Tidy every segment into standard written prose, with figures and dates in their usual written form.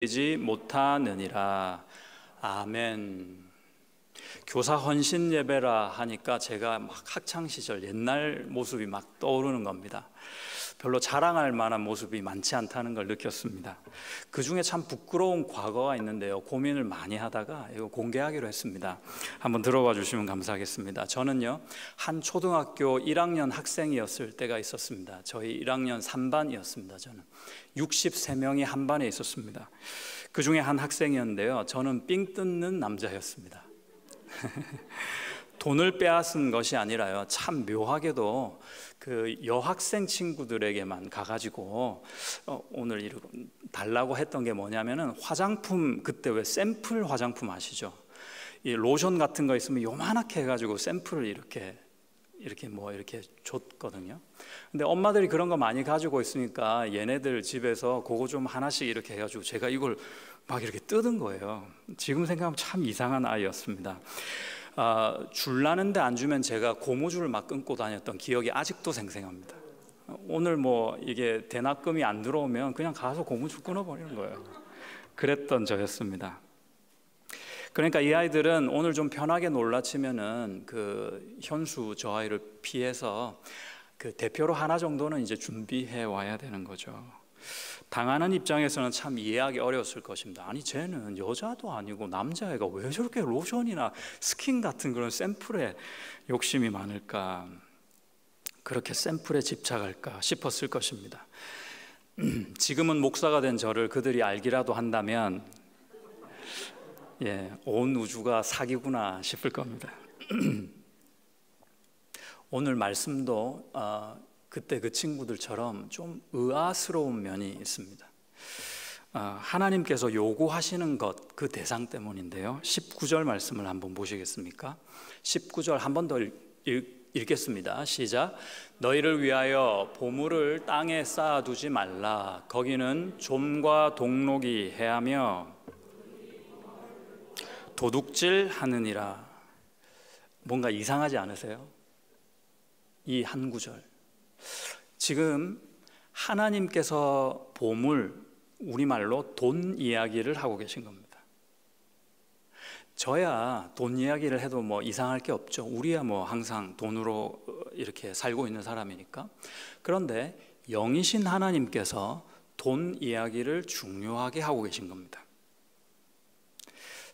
되지 못하느니라. 아멘. 교사 헌신 예배라 하니까 제가 막 학창 시절 옛날 모습이 막 떠오르는 겁니다. 별로 자랑할 만한 모습이 많지 않다는 걸 느꼈습니다. 그 중에 참 부끄러운 과거가 있는데요, 고민을 많이 하다가 이거 공개하기로 했습니다. 한번 들어봐 주시면 감사하겠습니다. 저는요, 한 초등학교 1학년 학생이었을 때가 있었습니다. 저희 1학년 3반이었습니다. 저는 63명이 한 반에 있었습니다. 그 중에 한 학생이었는데요, 저는 삥 뜯는 남자였습니다. 돈을 빼앗은 것이 아니라요, 참 묘하게도 그 여학생 친구들에게만 가가지고 오늘 이러고 달라고 했던 게 뭐냐면은 화장품, 그때 왜 샘플 화장품 아시죠? 이 로션 같은 거 있으면 요만하게 해가지고 샘플을 이렇게 줬거든요. 근데 엄마들이 그런 거 많이 가지고 있으니까 얘네들 집에서 그거 좀 하나씩 이렇게 해가지고 제가 이걸 막 이렇게 뜯은 거예요. 지금 생각하면 참 이상한 아이였습니다. 줄라는데 안 주면 제가 고무줄을 막 끊고 다녔던 기억이 아직도 생생합니다. 오늘 뭐 이게 대납금이 안 들어오면 그냥 가서 고무줄 끊어버리는 거예요. 그랬던 저였습니다. 그러니까 이 아이들은 오늘 좀 편하게 놀라치면은 그 현수 저 아이를 피해서 그 대표로 하나 정도는 이제 준비해 와야 되는 거죠. 당하는 입장에서는 참 이해하기 어려웠을 것입니다. 아니 쟤는 여자도 아니고 남자애가 왜 저렇게 로션이나 스킨 같은 그런 샘플에 욕심이 많을까, 그렇게 샘플에 집착할까 싶었을 것입니다. 지금은 목사가 된 저를 그들이 알기라도 한다면 온 우주가 사기구나 싶을 겁니다. 오늘 말씀도 그때 그 친구들처럼 좀 의아스러운 면이 있습니다. 하나님께서 요구하시는 것, 그 대상 때문인데요, 19절 말씀을 한번 보시겠습니까? 19절 한 번 더 읽겠습니다. 시작. 너희를 위하여 보물을 땅에 쌓아두지 말라. 거기는 좀과 동록이 해하며 도둑질 하느니라. 뭔가 이상하지 않으세요? 이 한 구절. 지금 하나님께서 보물, 우리말로 돈 이야기를 하고 계신 겁니다. 저야 돈 이야기를 해도 뭐 이상할 게 없죠. 우리야 뭐 항상 돈으로 이렇게 살고 있는 사람이니까. 그런데 영이신 하나님께서 돈 이야기를 중요하게 하고 계신 겁니다.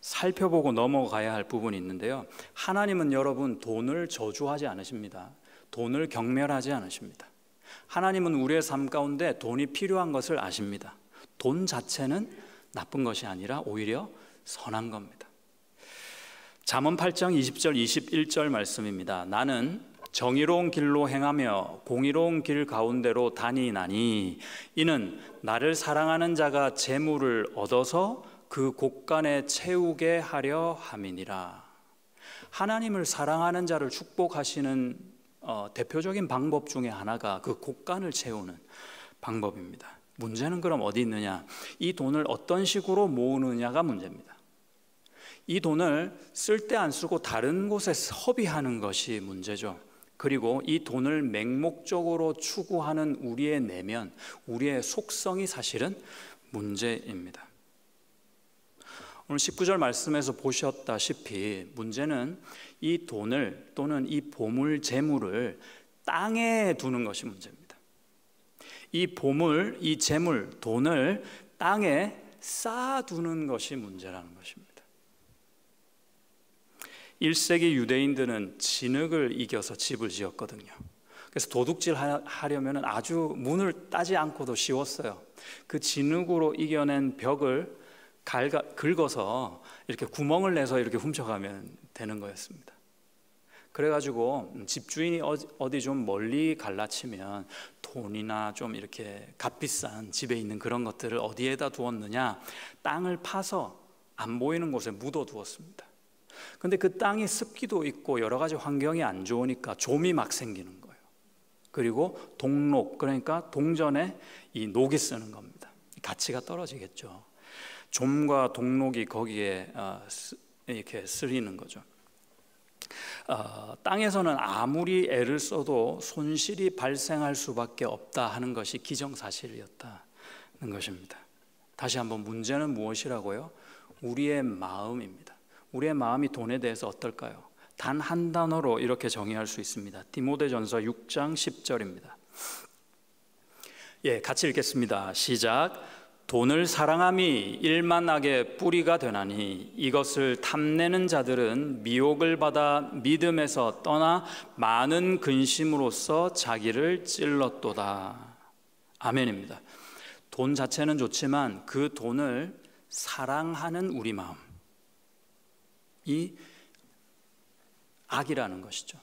살펴보고 넘어가야 할 부분이 있는데요, 하나님은 여러분 돈을 저주하지 않으십니다. 돈을 경멸하지 않으십니다. 하나님은 우리의 삶 가운데 돈이 필요한 것을 아십니다. 돈 자체는 나쁜 것이 아니라 오히려 선한 겁니다. 잠언 8장 20절 21절 말씀입니다. 나는 정의로운 길로 행하며 공의로운 길 가운데로 다니나니 이는 나를 사랑하는 자가 재물을 얻어서 그 곳간에 채우게 하려 함이니라. 하나님을 사랑하는 자를 축복하시는 대표적인 방법 중에 하나가 그 곳간을 채우는 방법입니다. 문제는 그럼 어디 있느냐? 이 돈을 어떤 식으로 모으느냐가 문제입니다. 이 돈을 쓸 때 안 쓰고 다른 곳에 허비하는 것이 문제죠. 그리고 이 돈을 맹목적으로 추구하는 우리의 내면, 우리의 속성이 사실은 문제입니다. 오늘 19절 말씀에서 보셨다시피 문제는 이 돈을 또는 이 보물 재물을 땅에 두는 것이 문제입니다. 이 보물, 이 재물, 돈을 땅에 쌓아두는 것이 문제라는 것입니다. 1세기 유대인들은 진흙을 이겨서 집을 지었거든요. 그래서 도둑질 하려면 아주 문을 따지 않고도 쉬웠어요. 그 진흙으로 이겨낸 벽을 긁어서 이렇게 구멍을 내서 이렇게 훔쳐가면 되는 거였습니다. 그래가지고 집주인이 어디 좀 멀리 갈라치면 돈이나 좀 이렇게 값비싼 집에 있는 그런 것들을 어디에다 두었느냐, 땅을 파서 안 보이는 곳에 묻어 두었습니다. 근데 그 땅이 습기도 있고 여러 가지 환경이 안 좋으니까 좀이 막 생기는 거예요. 그리고 동록, 그러니까 동전에 이 녹이 쓰는 겁니다. 가치가 떨어지겠죠. 좀과 동록이 거기에 이렇게 쓰이는 거죠. 땅에서는 아무리 애를 써도 손실이 발생할 수밖에 없다 하는 것이 기정사실이었다는 것입니다. 다시 한번 문제는 무엇이라고요? 우리의 마음입니다. 우리의 마음이 돈에 대해서 어떨까요? 단 한 단어로 이렇게 정의할 수 있습니다. 디모데전서 6장 10절입니다. 같이 읽겠습니다. 시작. 돈을 사랑함이 일만악의 뿌리가 되나니 이것을 탐내는 자들은 미혹을 받아 믿음에서 떠나 많은 근심으로써 자기를 찔렀도다. 아멘입니다. 돈 자체는 좋지만 그 돈을 사랑하는 우리 마음이 악이라는 것이죠.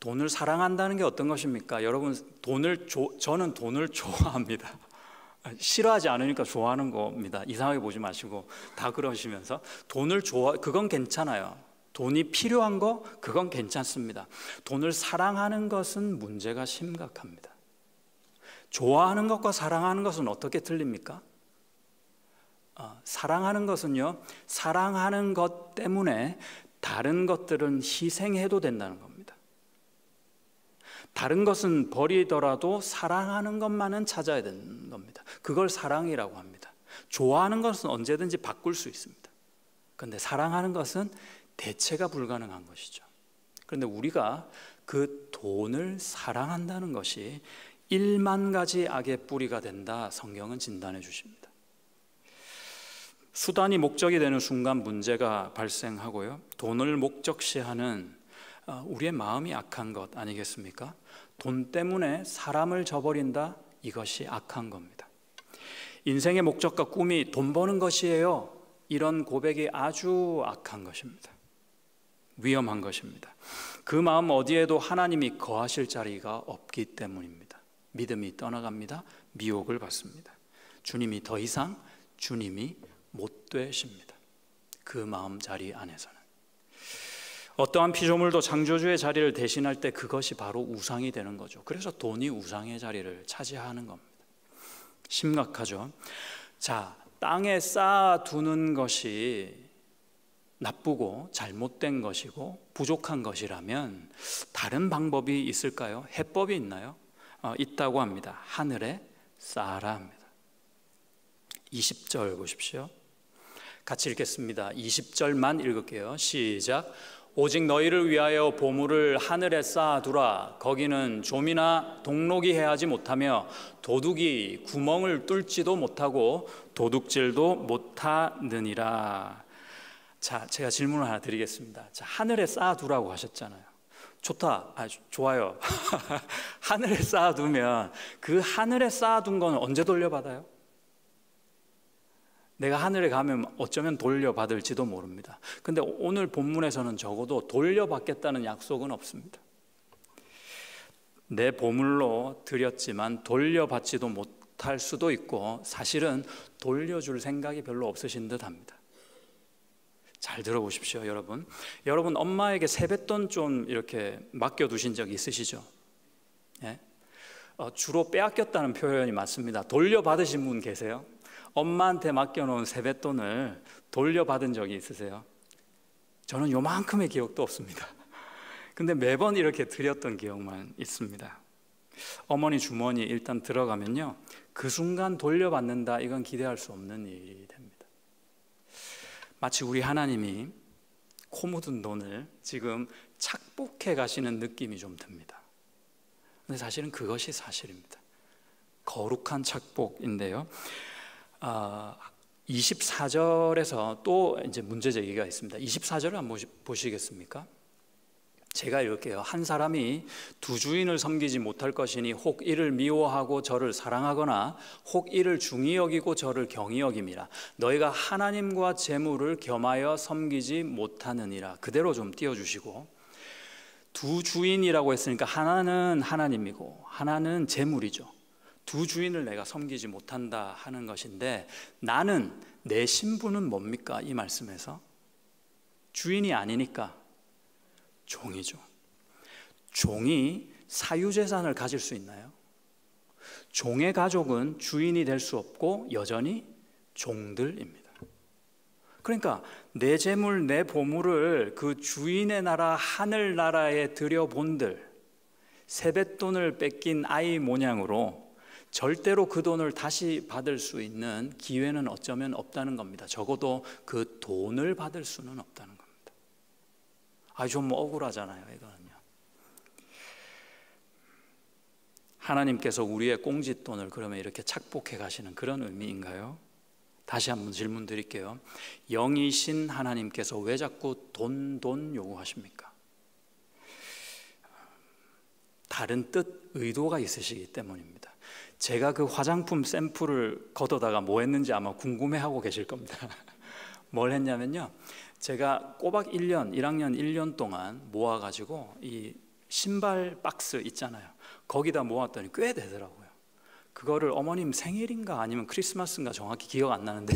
돈을 사랑한다는 게 어떤 것입니까? 여러분, 저는 돈을 좋아합니다. 싫어하지 않으니까 좋아하는 겁니다. 이상하게 보지 마시고 다 그러시면서 돈을 그건 괜찮아요. 돈이 필요한 거 그건 괜찮습니다. 돈을 사랑하는 것은 문제가 심각합니다. 좋아하는 것과 사랑하는 것은 어떻게 틀립니까? 사랑하는 것은요, 사랑하는 것 때문에 다른 것들은 희생해도 된다는 겁니다. 다른 것은 버리더라도 사랑하는 것만은 찾아야 되는 겁니다. 그걸 사랑이라고 합니다. 좋아하는 것은 언제든지 바꿀 수 있습니다. 그런데 사랑하는 것은 대체가 불가능한 것이죠. 그런데 우리가 그 돈을 사랑한다는 것이 1만 가지 악의 뿌리가 된다, 성경은 진단해 주십니다. 수단이 목적이 되는 순간 문제가 발생하고요, 돈을 목적시하는 우리의 마음이 악한 것 아니겠습니까? 돈 때문에 사람을 저버린다, 이것이 악한 겁니다. 인생의 목적과 꿈이 돈 버는 것이에요, 이런 고백이 아주 악한 것입니다. 위험한 것입니다. 그 마음 어디에도 하나님이 거하실 자리가 없기 때문입니다. 믿음이 떠나갑니다. 미혹을 받습니다. 주님이 더 이상 주님이 못 되십니다. 그 마음 자리 안에서는 어떠한 피조물도 창조주의 자리를 대신할 때 그것이 바로 우상이 되는 거죠. 그래서 돈이 우상의 자리를 차지하는 겁니다. 심각하죠. 자, 땅에 쌓아두는 것이 나쁘고 잘못된 것이고 부족한 것이라면 다른 방법이 있을까요? 해법이 있나요? 있다고 합니다. 하늘에 쌓아라 합니다. 20절 보십시오. 같이 읽겠습니다. 20절만 읽을게요. 시작. 오직 너희를 위하여 보물을 하늘에 쌓아두라. 거기는 좀이나 동록이 해하지 못하며 도둑이 구멍을 뚫지도 못하고 도둑질도 못하느니라. 자, 제가 질문을 하나 드리겠습니다. 자, 하늘에 쌓아두라고 하셨잖아요. 좋다. 좋아요. 하늘에 쌓아두면 그 하늘에 쌓아둔 건 언제 돌려받아요? 내가 하늘에 가면 어쩌면 돌려받을지도 모릅니다. 근데 오늘 본문에서는 적어도 돌려받겠다는 약속은 없습니다. 내 보물로 드렸지만 돌려받지도 못할 수도 있고 사실은 돌려줄 생각이 별로 없으신 듯합니다. 잘 들어보십시오, 여러분. 여러분 엄마에게 세뱃돈 좀 이렇게 맡겨두신 적 있으시죠? 예? 주로 빼앗겼다는 표현이 맞습니다. 돌려받으신 분 계세요? 엄마한테 맡겨놓은 세뱃돈을 돌려받은 적이 있으세요? 저는 요만큼의 기억도 없습니다. 근데 매번 이렇게 드렸던 기억만 있습니다. 어머니 주머니 일단 들어가면요, 그 순간 돌려받는다, 이건 기대할 수 없는 일이 됩니다. 마치 우리 하나님이 코 묻은 돈을 지금 착복해 가시는 느낌이 좀 듭니다. 근데 사실은 그것이 사실입니다. 거룩한 착복인데요. 24절에서 또 이제 문제 제기가 있습니다. 24절을 한번 보시겠습니까? 제가 읽을게요. 한 사람이 두 주인을 섬기지 못할 것이니 혹 이를 미워하고 저를 사랑하거나 혹 이를 중히 여기고 저를 경히 여김이라. 너희가 하나님과 재물을 겸하여 섬기지 못하느니라. 그대로 좀 띄워주시고, 두 주인이라고 했으니까 하나는 하나님이고 하나는 재물이죠. 두 주인을 내가 섬기지 못한다 하는 것인데, 나는 내 신분은 뭡니까? 이 말씀에서 주인이 아니니까 종이죠. 종이 사유재산을 가질 수 있나요? 종의 가족은 주인이 될 수 없고 여전히 종들입니다. 그러니까 내 재물, 내 보물을 그 주인의 나라 하늘나라에 들여본들, 세뱃돈을 뺏긴 아이 모양으로 절대로 그 돈을 다시 받을 수 있는 기회는 어쩌면 없다는 겁니다. 적어도 그 돈을 받을 수는 없다는 겁니다. 좀 억울하잖아요, 이거는요. 하나님께서 우리의 꽁짓돈을 그러면 이렇게 착복해 가시는 그런 의미인가요? 다시 한번 질문 드릴게요. 영이신 하나님께서 왜 자꾸 돈 요구하십니까? 다른 뜻, 의도가 있으시기 때문입니다. 제가 그 화장품 샘플을 걷어다가 뭐 했는지 아마 궁금해하고 계실 겁니다. 뭘 했냐면요, 제가 꼬박 1학년 1년 동안 모아가지고 이 신발 박스 있잖아요, 거기다 모았더니 꽤 되더라고요. 그거를 어머님 생일인가 아니면 크리스마스인가 정확히 기억 안 나는데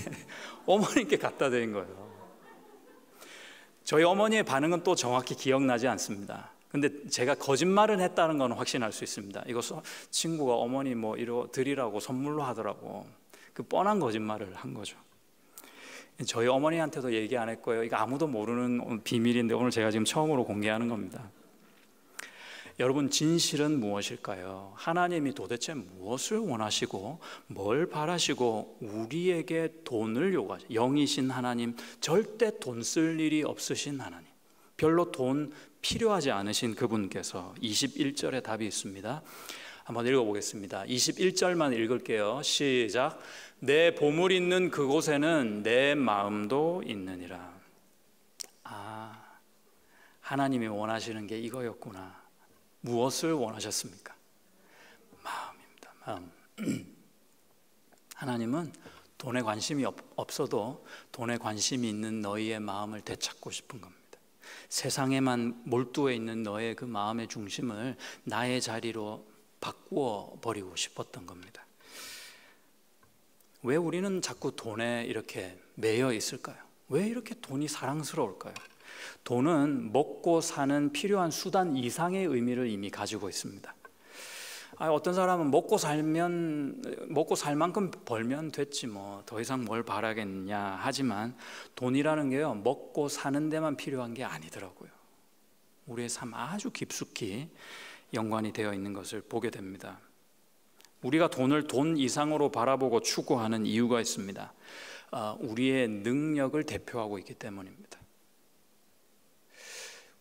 어머님께 갖다 드린 거예요. 저희 어머니의 반응은 또 정확히 기억나지 않습니다. 근데 제가 거짓말을 했다는 건 확신할 수 있습니다. 이거 친구가 어머니 뭐 이러 드리라고 선물로 하더라고. 그 뻔한 거짓말을 한 거죠. 저희 어머니한테도 얘기 안 했고요. 이거 아무도 모르는 비밀인데 오늘 제가 지금 처음으로 공개하는 겁니다. 여러분, 진실은 무엇일까요? 하나님이 도대체 무엇을 원하시고 뭘 바라시고 우리에게 돈을 요구하시죠? 영이신 하나님, 절대 돈 쓸 일이 없으신 하나님, 별로 돈 필요하지 않으신 그분께서 21절에 답이 있습니다. 한번 읽어보겠습니다. 21절만 읽을게요. 시작. 내 보물 있는 그곳에는 내 마음도 있느니라. 하나님이 원하시는 게 이거였구나. 무엇을 원하셨습니까? 마음입니다. 마음. 하나님은 돈에 관심이 없어도 돈에 관심이 있는 너희의 마음을 되찾고 싶은 겁니다. 세상에만 몰두해 있는 너의 그 마음의 중심을 나의 자리로 바꾸어 버리고 싶었던 겁니다. 왜 우리는 자꾸 돈에 이렇게 매여 있을까요? 왜 이렇게 돈이 사랑스러울까요? 돈은 먹고 사는 필요한 수단 이상의 의미를 이미 가지고 있습니다. 어떤 사람은 먹고 살 만큼 벌면 됐지 뭐 더 이상 뭘 바라겠냐 하지만 돈이라는 게요, 먹고 사는 데만 필요한 게 아니더라고요. 우리의 삶 아주 깊숙이 연관이 되어 있는 것을 보게 됩니다. 우리가 돈을 돈 이상으로 바라보고 추구하는 이유가 있습니다. 우리의 능력을 대표하고 있기 때문입니다.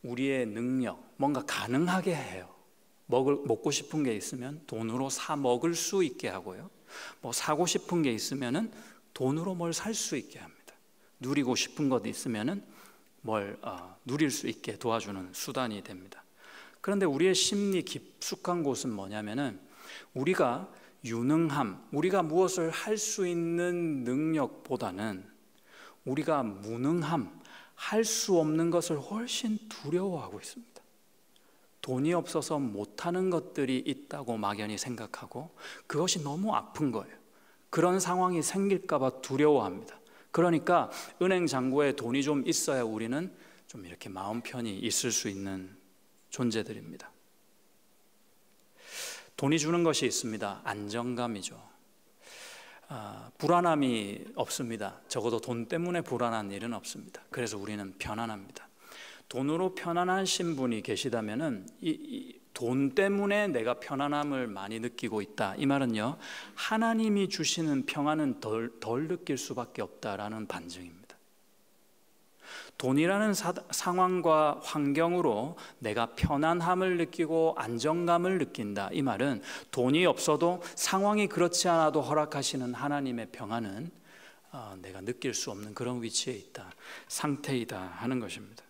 우리의 능력, 뭔가 가능하게 해요. 먹고 싶은 게 있으면 돈으로 사 먹을 수 있게 하고요. 뭐 사고 싶은 게 있으면은 돈으로 뭘 살 수 있게 합니다. 누리고 싶은 것 있으면은 뭘 누릴 수 있게 도와주는 수단이 됩니다. 그런데 우리의 심리 깊숙한 곳은 뭐냐면은 우리가 유능함, 우리가 무엇을 할 수 있는 능력보다는 우리가 무능함, 할 수 없는 것을 훨씬 두려워하고 있습니다. 돈이 없어서 못하는 것들이 있다고 막연히 생각하고 그것이 너무 아픈 거예요. 그런 상황이 생길까 봐 두려워합니다. 그러니까 은행 잔고에 돈이 좀 있어야 우리는 좀 이렇게 마음 편히 있을 수 있는 존재들입니다. 돈이 주는 것이 있습니다. 안정감이죠. 불안함이 없습니다. 적어도 돈 때문에 불안한 일은 없습니다. 그래서 우리는 편안합니다. 돈으로 편안하신 분이 계시다면은 이 돈 때문에 내가 편안함을 많이 느끼고 있다, 이 말은요, 하나님이 주시는 평안은 덜 느낄 수밖에 없다라는 반증입니다. 돈이라는 상황과 환경으로 내가 편안함을 느끼고 안정감을 느낀다, 이 말은 돈이 없어도 상황이 그렇지 않아도 허락하시는 하나님의 평안은 내가 느낄 수 없는 그런 위치에 있다, 상태이다 하는 것입니다.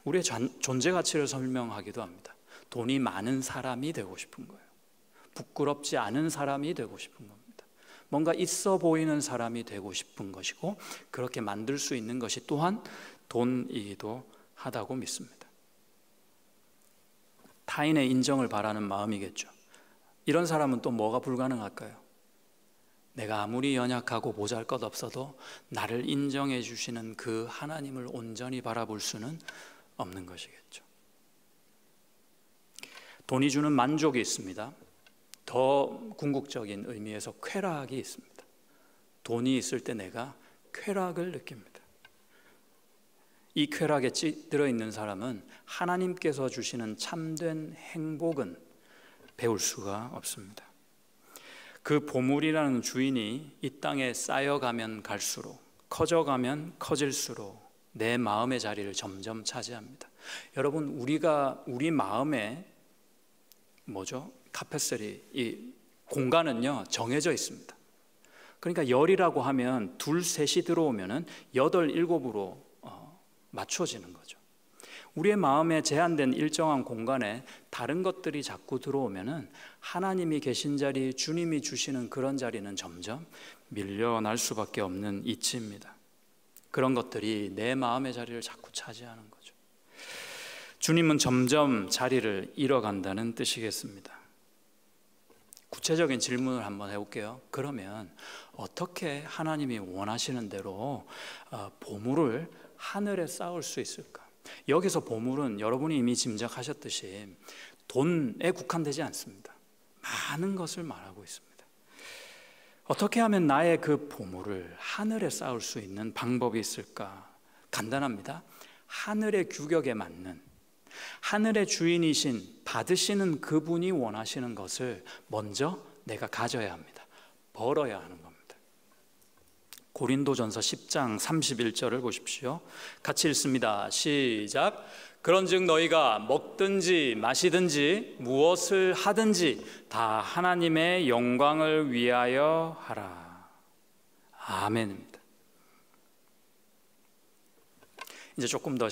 우리의 존재 가치를 설명하기도 합니다. 돈이 많은 사람이 되고 싶은 거예요. 부끄럽지 않은 사람이 되고 싶은 겁니다. 뭔가 있어 보이는 사람이 되고 싶은 것이고, 그렇게 만들 수 있는 것이 또한 돈이기도 하다고 믿습니다. 타인의 인정을 바라는 마음이겠죠. 이런 사람은 또 뭐가 불가능할까요? 내가 아무리 연약하고 보잘것없어도 나를 인정해 주시는 그 하나님을 온전히 바라볼 수는 없는 것이겠죠. 돈이 주는 만족이 있습니다. 더 궁극적인 의미에서 쾌락이 있습니다. 돈이 있을 때 내가 쾌락을 느낍니다. 이 쾌락에 찌들어 있는 사람은 하나님께서 주시는 참된 행복은 배울 수가 없습니다. 그 보물이라는 주인이 이 땅에 쌓여가면 갈수록, 커져가면 커질수록 내 마음의 자리를 점점 차지합니다. 여러분, 우리 마음에 카페슬이, 이 공간은요 정해져 있습니다. 그러니까 열이라고 하면 둘, 셋이 들어오면은 8, 7으로 맞춰지는 거죠. 우리의 마음에 제한된 일정한 공간에 다른 것들이 자꾸 들어오면은 하나님이 계신 자리, 주님이 주시는 그런 자리는 점점 밀려날 수밖에 없는 이치입니다. 그런 것들이 내 마음의 자리를 자꾸 차지하는 거죠. 주님은 점점 자리를 잃어간다는 뜻이겠습니다. 구체적인 질문을 한번 해볼게요. 그러면 어떻게 하나님이 원하시는 대로 보물을 하늘에 쌓을 수 있을까? 여기서 보물은 여러분이 이미 짐작하셨듯이 돈에 국한되지 않습니다. 많은 것을 말하고 있습니다. 어떻게 하면 나의 그 보물을 하늘에 쌓을 수 있는 방법이 있을까? 간단합니다. 하늘의 규격에 맞는, 하늘의 주인이신 받으시는 그분이 원하시는 것을 먼저 내가 가져야 합니다. 벌어야 하는 겁니다. 고린도전서 10장 31절을 보십시오. 같이 읽습니다. 시작. 그런즉 너희가 먹든지 마시든지 무엇을 하든지 다 하나님의 영광을 위하여 하라. 아멘입니다. 이제 조금 더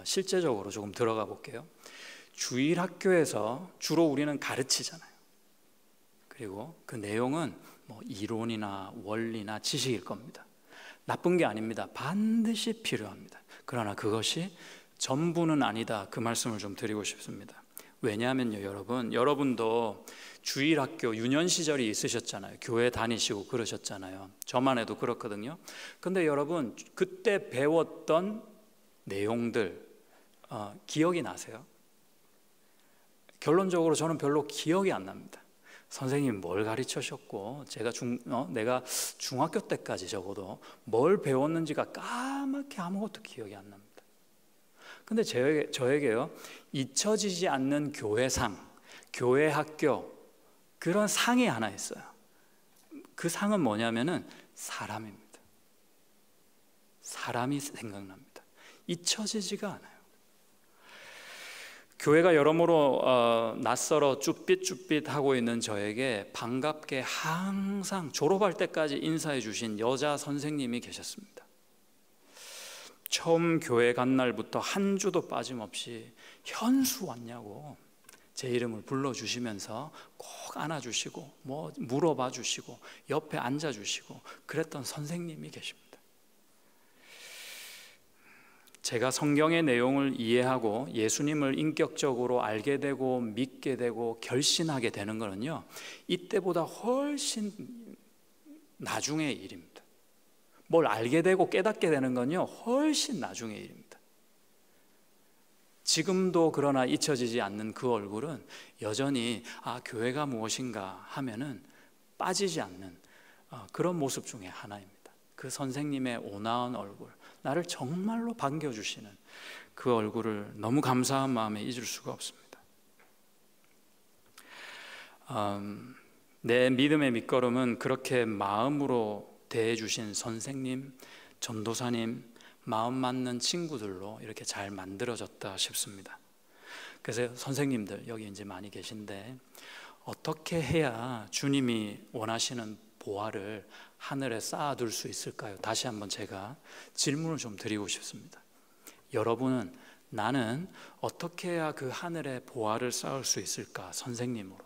실제적으로 조금 들어가 볼게요. 주일학교에서 주로 우리는 가르치잖아요. 그리고 그 내용은 이론이나 원리나 지식일 겁니다. 나쁜 게 아닙니다. 반드시 필요합니다. 그러나 그것이 전부는 아니다. 그 말씀을 좀 드리고 싶습니다. 왜냐하면요, 여러분도 주일학교 유년 시절이 있으셨잖아요. 교회 다니시고 그러셨잖아요. 저만 해도 그렇거든요. 근데 여러분, 그때 배웠던 내용들 기억이 나세요? 결론적으로 저는 별로 기억이 안 납니다. 선생님이 뭘 가르치셨고 내가 중학교 때까지 적어도 뭘 배웠는지가 까맣게 아무것도 기억이 안 납니다. 근데 저에게요, 잊혀지지 않는 교회상, 교회 학교, 그런 상이 하나 있어요. 그 상은 뭐냐면은 사람입니다. 사람이 생각납니다. 잊혀지지가 않아요. 교회가 여러모로 낯설어 쭈삣쭈삣하고 있는 저에게 반갑게 항상 졸업할 때까지 인사해 주신 여자 선생님이 계셨습니다. 처음 교회 간 날부터 한 주도 빠짐없이 현수 왔냐고 제 이름을 불러주시면서 꼭 안아주시고 물어봐 주시고 옆에 앉아주시고 그랬던 선생님이 계십니다. 제가 성경의 내용을 이해하고 예수님을 인격적으로 알게 되고 믿게 되고 결신하게 되는 것은요, 이때보다 훨씬 나중의 일입니다. 뭘 알게 되고 깨닫게 되는 건요, 훨씬 나중의 일입니다. 지금도 그러나 잊혀지지 않는 그 얼굴은 여전히 교회가 무엇인가 하면은 빠지지 않는 그런 모습 중에 하나입니다. 그 선생님의 온화한 얼굴, 나를 정말로 반겨주시는 그 얼굴을 너무 감사한 마음에 잊을 수가 없습니다. 내 믿음의 밑거름은 그렇게 마음으로 대해주신 선생님, 전도사님, 마음 맞는 친구들로 이렇게 잘 만들어졌다 싶습니다. 그래서 선생님들 여기 이제 많이 계신데 어떻게 해야 주님이 원하시는 보화를 하늘에 쌓아둘 수 있을까요? 다시 한번 제가 질문을 좀 드리고 싶습니다. 여러분은 나는 어떻게 해야 그 하늘에 보화를 쌓을 수 있을까? 선생님으로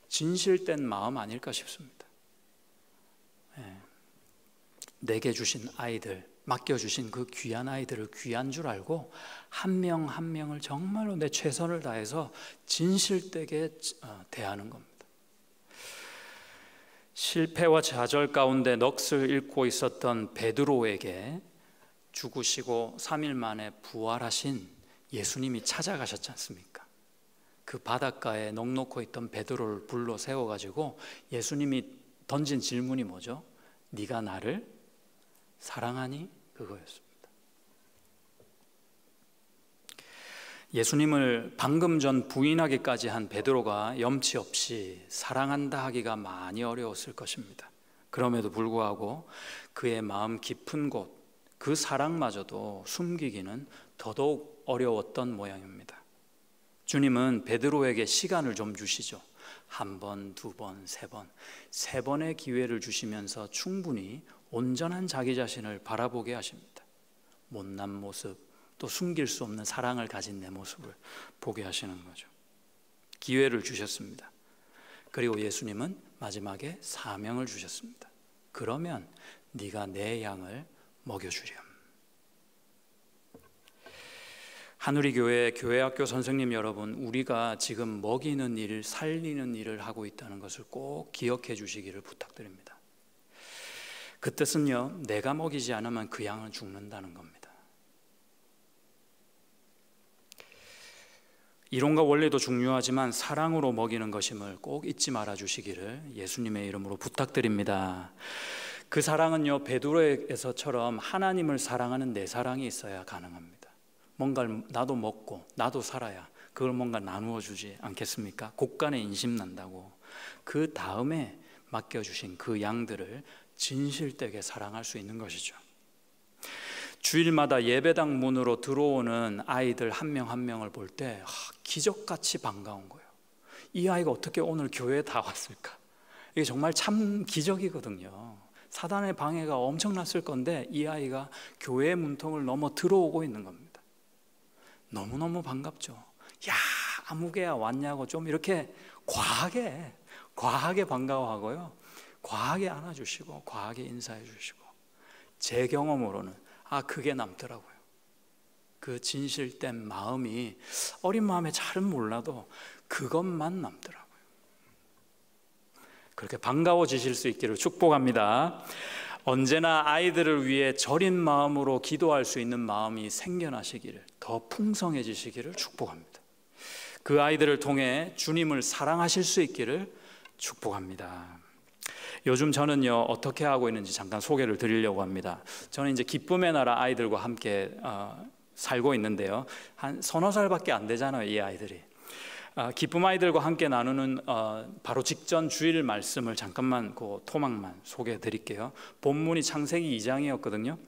진실된 마음 아닐까 싶습니다. 내게 주신 아이들, 맡겨주신 그 귀한 아이들을 귀한 줄 알고 한 명 한 명을 정말로 내 최선을 다해서 진실되게 대하는 겁니다. 실패와 좌절 가운데 넋을 잃고 있었던 베드로에게 죽으시고 3일 만에 부활하신 예수님이 찾아가셨지 않습니까? 그 바닷가에 넋놓고 있던 베드로를 불러 세워가지고 예수님이 던진 질문이 뭐죠? 네가 나를 사랑하니? 그거였습니다. 예수님을 방금 전 부인하기까지 한 베드로가 염치 없이 사랑한다 하기가 많이 어려웠을 것입니다. 그럼에도 불구하고 그의 마음 깊은 곳, 그 사랑마저도 숨기기는 더더욱 어려웠던 모양입니다. 주님은 베드로에게 시간을 좀 주시죠. 한 번, 두 번, 세 번의 기회를 주시면서 충분히 온전한 자기 자신을 바라보게 하십니다. 못난 모습, 또 숨길 수 없는 사랑을 가진 내 모습을 보게 하시는 거죠. 기회를 주셨습니다. 그리고 예수님은 마지막에 사명을 주셨습니다. 그러면 네가 내 양을 먹여주렴. 하누리 교회 교회학교 선생님 여러분, 우리가 지금 먹이는 일, 살리는 일을 하고 있다는 것을 꼭 기억해 주시기를 부탁드립니다. 그 뜻은요, 내가 먹이지 않으면 그 양은 죽는다는 겁니다. 이론과 원리도 중요하지만 사랑으로 먹이는 것임을 꼭 잊지 말아 주시기를 예수님의 이름으로 부탁드립니다. 그 사랑은요, 베드로에서처럼 하나님을 사랑하는 내 사랑이 있어야 가능합니다. 뭔가를 나도 먹고 나도 살아야 그걸 뭔가 나누어 주지 않겠습니까? 곳간에 인심 난다고. 그 다음에 맡겨주신 그 양들을 진실되게 사랑할 수 있는 것이죠. 주일마다 예배당 문으로 들어오는 아이들 한 명 한 명을 볼 때 기적같이 반가운 거예요. 이 아이가 어떻게 오늘 교회에 다 왔을까? 이게 정말 참 기적이거든요. 사단의 방해가 엄청났을 건데 이 아이가 교회 문통을 넘어 들어오고 있는 겁니다. 너무너무 반갑죠. 야, 아무개야 왔냐고 좀 이렇게 과하게 반가워하고요, 과하게 안아주시고 과하게 인사해 주시고, 제 경험으로는 그게 남더라고요. 그 진실된 마음이 어린 마음에 잘은 몰라도 그것만 남더라고요. 그렇게 반가워지실 수 있기를 축복합니다. 언제나 아이들을 위해 절인 마음으로 기도할 수 있는 마음이 생겨나시기를, 더 풍성해지시기를 축복합니다. 그 아이들을 통해 주님을 사랑하실 수 있기를 축복합니다. 요즘 저는요, 어떻게 하고 있는지 잠깐 소개를 드리려고 합니다. 저는 이제 기쁨의 나라 아이들과 함께 살고 있는데요, 한 서너 살밖에 안 되잖아요, 이 아이들이. 기쁨 아이들과 함께 나누는 바로 직전 주일 말씀을 잠깐만 그 토막만 소개해 드릴게요. 본문이 창세기 2장이었거든요.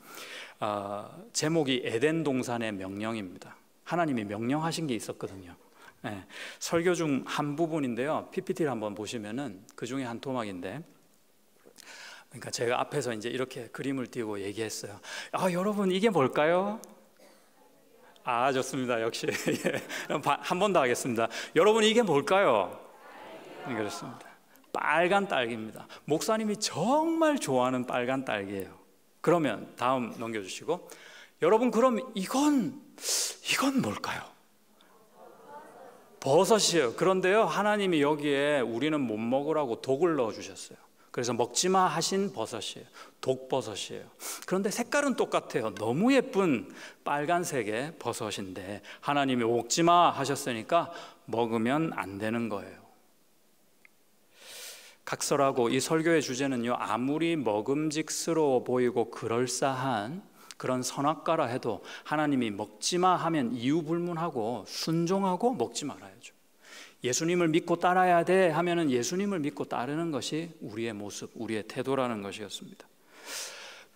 제목이 에덴 동산의 명령입니다. 하나님이 명령하신 게 있었거든요. 네, 설교 중 한 부분인데요, PPT를 한번 보시면은 그 중에 한 토막인데, 그러니까 제가 앞에서 이제 이렇게 그림을 띄우고 얘기했어요. 여러분 이게 뭘까요? 좋습니다. 역시 한 번 더 하겠습니다. 여러분 이게 뭘까요? 그렇습니다. 빨간 딸기입니다. 목사님이 정말 좋아하는 빨간 딸기예요. 그러면 다음 넘겨주시고, 여러분 그럼 이건 뭘까요? 버섯이에요. 그런데요, 하나님이 여기에 우리는 못 먹으라고 독을 넣어주셨어요. 그래서 먹지마 하신 버섯이에요. 독버섯이에요. 그런데 색깔은 똑같아요. 너무 예쁜 빨간색의 버섯인데 하나님이 먹지마 하셨으니까 먹으면 안 되는 거예요. 각설하고 이 설교의 주제는요, 아무리 먹음직스러워 보이고 그럴싸한 그런 선악과라 해도 하나님이 먹지마 하면 이유불문하고 순종하고 먹지 말아야죠. 예수님을 믿고 따라야 돼 하면은 예수님을 믿고 따르는 것이 우리의 모습, 우리의 태도라는 것이었습니다.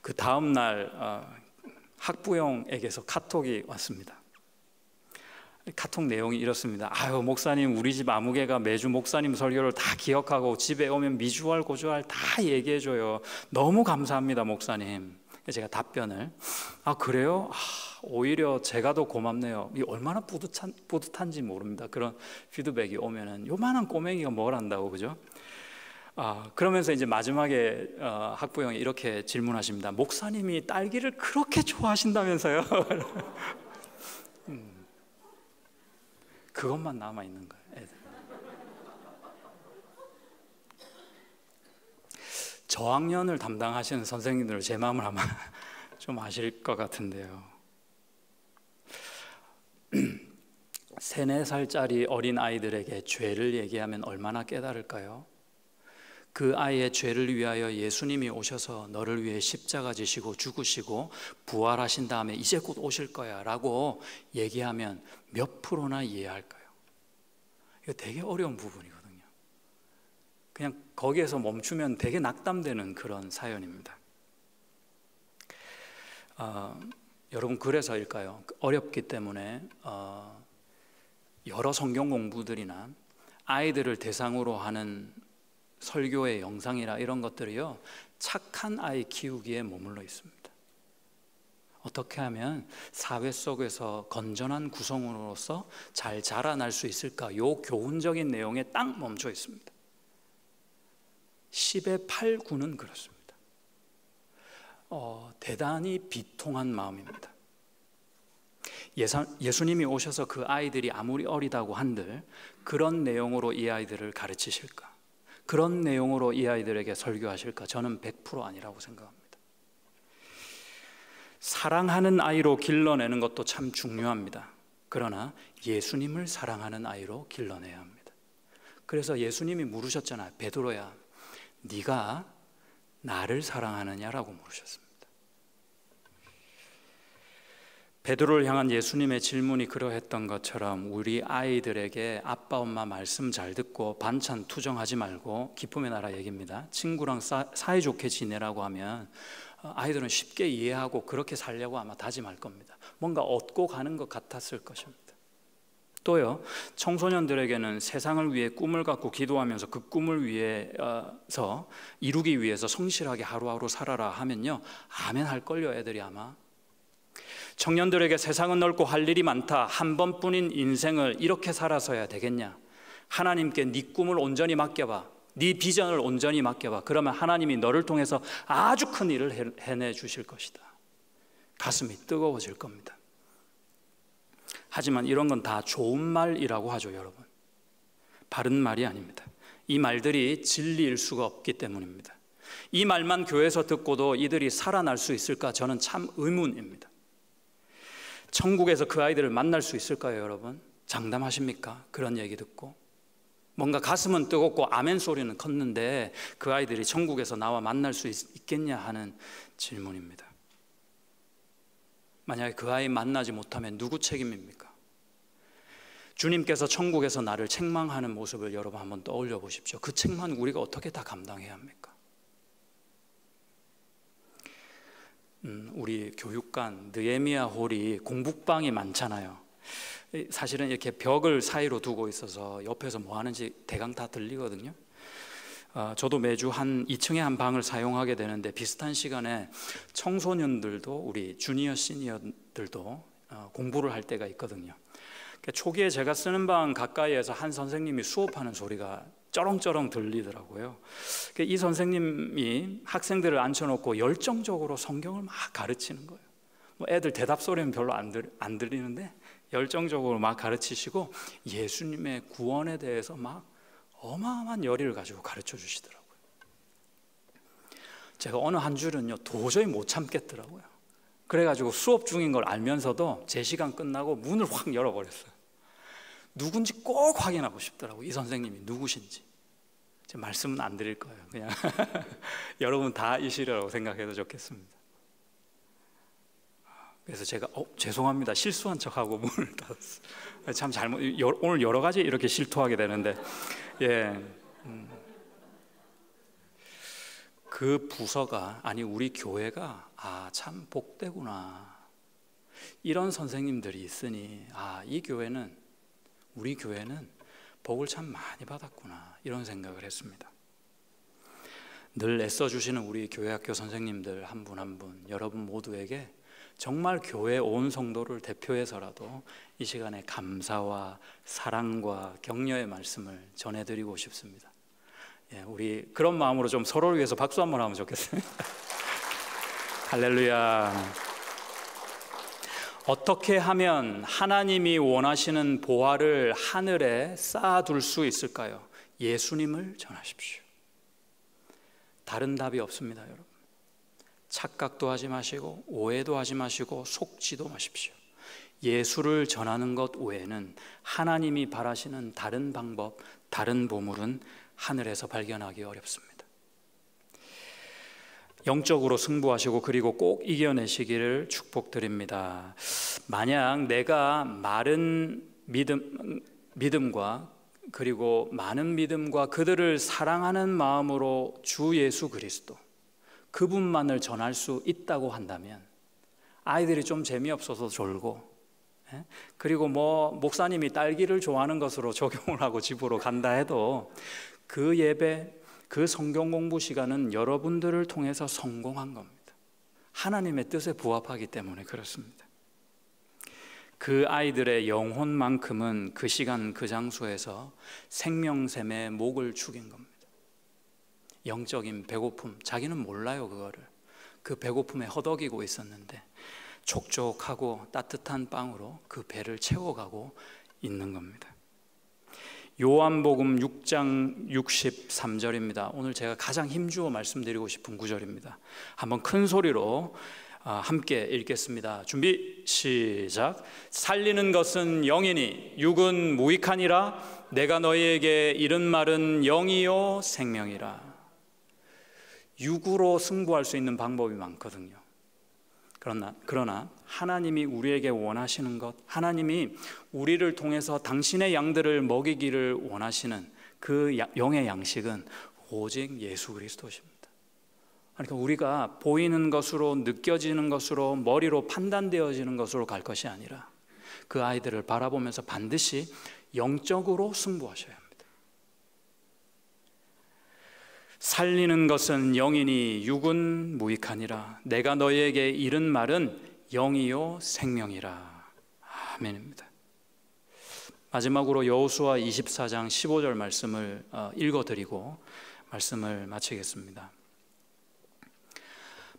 그 다음 날 학부형에게서 카톡이 왔습니다. 카톡 내용이 이렇습니다. 목사님, 우리 집 아무개가 매주 목사님 설교를 다 기억하고 집에 오면 미주알 고주알 다 얘기해줘요. 너무 감사합니다, 목사님. 제가 답변을, 그래요? 오히려 제가 더 고맙네요. 이 얼마나 뿌듯한지 모릅니다. 그런 피드백이 오면은 요만한 꼬맹이가 뭘 안다고, 그죠? 그러면서 이제 마지막에 학부형이 이렇게 질문하십니다. 목사님이 딸기를 그렇게 좋아하신다면서요? 그것만 남아 있는 거예요, 애들. 저학년을 담당하시는 선생님들 제 마음을 아마 좀 아실 것 같은데요. 3, 4살짜리 어린 아이들에게 죄를 얘기하면 얼마나 깨달을까요? 그 아이의 죄를 위하여 예수님이 오셔서 너를 위해 십자가 지시고 죽으시고 부활하신 다음에 이제 곧 오실 거야 라고 얘기하면 몇 프로나 이해할까요? 이거 되게 어려운 부분이거든요. 그냥 거기에서 멈추면 되게 낙담되는 그런 사연입니다. 여러분, 그래서일까요? 어렵기 때문에 여러 성경 공부들이나 아이들을 대상으로 하는 설교의 영상이나 이런 것들이요, 착한 아이 키우기에 머물러 있습니다. 어떻게 하면 사회 속에서 건전한 구성원으로서 잘 자라날 수 있을까? 요 교훈적인 내용에 딱 멈춰 있습니다. 10의 8, 9는 그렇습니다. 대단히 비통한 마음입니다. 예수님이 오셔서 그 아이들이 아무리 어리다고 한들 그런 내용으로 이 아이들을 가르치실까? 그런 내용으로 이 아이들에게 설교하실까? 저는 100% 아니라고 생각합니다. 사랑하는 아이로 길러내는 것도 참 중요합니다. 그러나 예수님을 사랑하는 아이로 길러내야 합니다. 그래서 예수님이 물으셨잖아요. 베드로야, 네가 나를 사랑하느냐라고 물으셨습니다. 베드로를 향한 예수님의 질문이 그러했던 것처럼 우리 아이들에게 아빠 엄마 말씀 잘 듣고 반찬 투정하지 말고, 기쁨의 나라 얘기입니다. 친구랑 사이좋게 지내라고 하면 아이들은 쉽게 이해하고 그렇게 살려고 아마 다짐할 겁니다. 뭔가 얻고 가는 것 같았을 것입니다. 또요, 청소년들에게는 세상을 위해 꿈을 갖고 기도하면서 그 꿈을 위해서 이루기 위해서 성실하게 하루하루 살아라 하면요, 아멘 할걸요. 애들이 아마. 청년들에게 세상은 넓고 할 일이 많다, 한 번뿐인 인생을 이렇게 살아서야 되겠냐? 하나님께 네 꿈을 온전히 맡겨봐, 네 비전을 온전히 맡겨봐. 그러면 하나님이 너를 통해서 아주 큰 일을 해내 주실 것이다. 가슴이 뜨거워질 겁니다. 하지만 이런 건 다 좋은 말이라고 하죠, 여러분. 바른 말이 아닙니다. 이 말들이 진리일 수가 없기 때문입니다. 이 말만 교회에서 듣고도 이들이 살아날 수 있을까? 저는 참 의문입니다. 천국에서 그 아이들을 만날 수 있을까요, 여러분? 장담하십니까? 그런 얘기 듣고 뭔가 가슴은 뜨겁고 아멘 소리는 컸는데 그 아이들이 천국에서 나와 만날 수 있겠냐 하는 질문입니다. 만약에 그 아이 만나지 못하면 누구 책임입니까? 주님께서 천국에서 나를 책망하는 모습을 여러분 한번 떠올려 보십시오. 그 책망 우리가 어떻게 다 감당해야 합니까? 우리 교육관 느헤미야 홀이 공북방이 많잖아요. 사실은 이렇게 벽을 사이로 두고 있어서 옆에서 뭐 하는지 대강 다 들리거든요. 저도 매주 한 2층에 한 방을 사용하게 되는데 비슷한 시간에 청소년들도 우리 주니어 시니어들도 공부를 할 때가 있거든요. 초기에 제가 쓰는 방 가까이에서 한 선생님이 수업하는 소리가 쩌렁쩌렁 들리더라고요. 이 선생님이 학생들을 앉혀놓고 열정적으로 성경을 막 가르치는 거예요. 뭐 애들 대답 소리는 별로 안 들리는데 열정적으로 막 가르치시고 예수님의 구원에 대해서 막 어마어마한 열의를 가지고 가르쳐 주시더라고요. 제가 어느 한 줄은요 도저히 못 참겠더라고요. 그래가지고 수업 중인 걸 알면서도 제 시간 끝나고 문을 확 열어버렸어요. 누군지 꼭 확인하고 싶더라고요. 이 선생님이 누구신지. 제 말씀은 안 드릴 거예요. 그냥 여러분 다 이시라고 생각해도 좋겠습니다. 그래서 제가 죄송합니다 실수한 척하고 문을 닫았어요. 참 잘못, 오늘 여러 가지 이렇게 실토하게 되는데 그 부서가, 아니 우리 교회가 참 복되구나, 이런 선생님들이 있으니 이 교회는, 우리 교회는 복을 참 많이 받았구나, 이런 생각을 했습니다. 늘 애써주시는 우리 교회학교 선생님들 한 분 한 분, 여러분 모두에게 정말 교회 온 성도를 대표해서라도 이 시간에 감사와 사랑과 격려의 말씀을 전해드리고 싶습니다. 우리 그런 마음으로 좀 서로를 위해서 박수 한번 하면 좋겠어요. 할렐루야. 어떻게 하면 하나님이 원하시는 보화를 하늘에 쌓아둘 수 있을까요? 예수님을 전하십시오. 다른 답이 없습니다, 여러분. 착각도 하지 마시고 오해도 하지 마시고 속지도 마십시오. 예수를 전하는 것 외에는 하나님이 바라시는 다른 방법, 다른 보물은 하늘에서 발견하기 어렵습니다. 영적으로 승부하시고 그리고 꼭 이겨내시기를 축복드립니다. 만약 내가 마른 믿음과 그리고 많은 믿음과 그들을 사랑하는 마음으로 주 예수 그리스도 그분만을 전할 수 있다고 한다면 아이들이 좀 재미없어서 졸고 그리고 목사님이 딸기를 좋아하는 것으로 적용을 하고 집으로 간다 해도 그 예배, 그 성경 공부 시간은 여러분들을 통해서 성공한 겁니다. 하나님의 뜻에 부합하기 때문에 그렇습니다. 그 아이들의 영혼만큼은 그 시간 그 장소에서 생명샘의 목을 축인 겁니다. 영적인 배고픔, 자기는 몰라요 그거를. 그 배고픔에 허덕이고 있었는데 촉촉하고 따뜻한 빵으로 그 배를 채워가고 있는 겁니다. 요한복음 6장 63절입니다. 오늘 제가 가장 힘주어 말씀드리고 싶은 구절입니다. 한번 큰 소리로 함께 읽겠습니다. 준비 시작. 살리는 것은 영이니 육은 무익하니라. 내가 너희에게 이른 말은 영이요 생명이라. 육으로 승부할 수 있는 방법이 많거든요. 그러나 하나님이 우리에게 원하시는 것, 하나님이 우리를 통해서 당신의 양들을 먹이기를 원하시는 그 영의 양식은 오직 예수 그리스도십니다. 그러니까 우리가 보이는 것으로, 느껴지는 것으로, 머리로 판단되어지는 것으로 갈 것이 아니라 그 아이들을 바라보면서 반드시 영적으로 승부하셔야 합니다. 살리는 것은 영이니 육은 무익하니라. 내가 너희에게 이른 말은 영이요 생명이라. 아멘입니다. 마지막으로 여호수아 24장 15절 말씀을 읽어드리고 말씀을 마치겠습니다.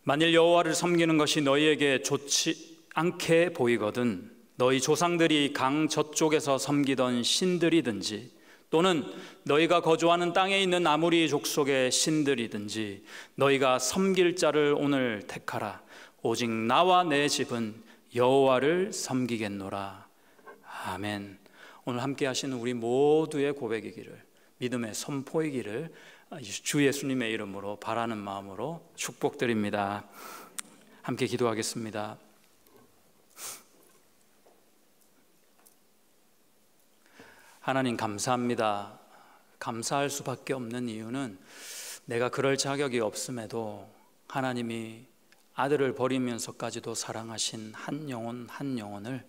만일 여호와를 섬기는 것이 너희에게 좋지 않게 보이거든 너희 조상들이 강 저쪽에서 섬기던 신들이든지 또는 너희가 거주하는 땅에 있는 아무리 족속의 신들이든지 너희가 섬길 자를 오늘 택하라. 오직 나와 내 집은 여호와를 섬기겠노라. 아멘. 오늘 함께 하시는 우리 모두의 고백이기를, 믿음의 선포이기를 주 예수님의 이름으로 바라는 마음으로 축복드립니다. 함께 기도하겠습니다. 하나님 감사합니다. 감사할 수밖에 없는 이유는 내가 그럴 자격이 없음에도 하나님이 아들을 버리면서까지도 사랑하신 한 영혼 한 영혼을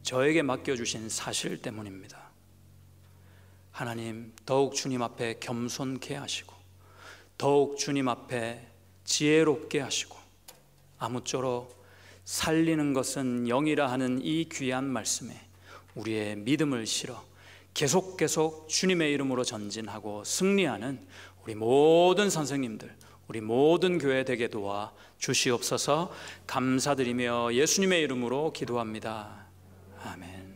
저에게 맡겨주신 사실 때문입니다. 하나님, 더욱 주님 앞에 겸손케 하시고 더욱 주님 앞에 지혜롭게 하시고 아무쪼록 살리는 것은 영이라 하는 이 귀한 말씀에 우리의 믿음을 실어 계속 주님의 이름으로 전진하고 승리하는 우리 모든 선생님들, 우리 모든 교회 되게 도와 주시옵소서. 감사드리며 예수님의 이름으로 기도합니다. 아멘.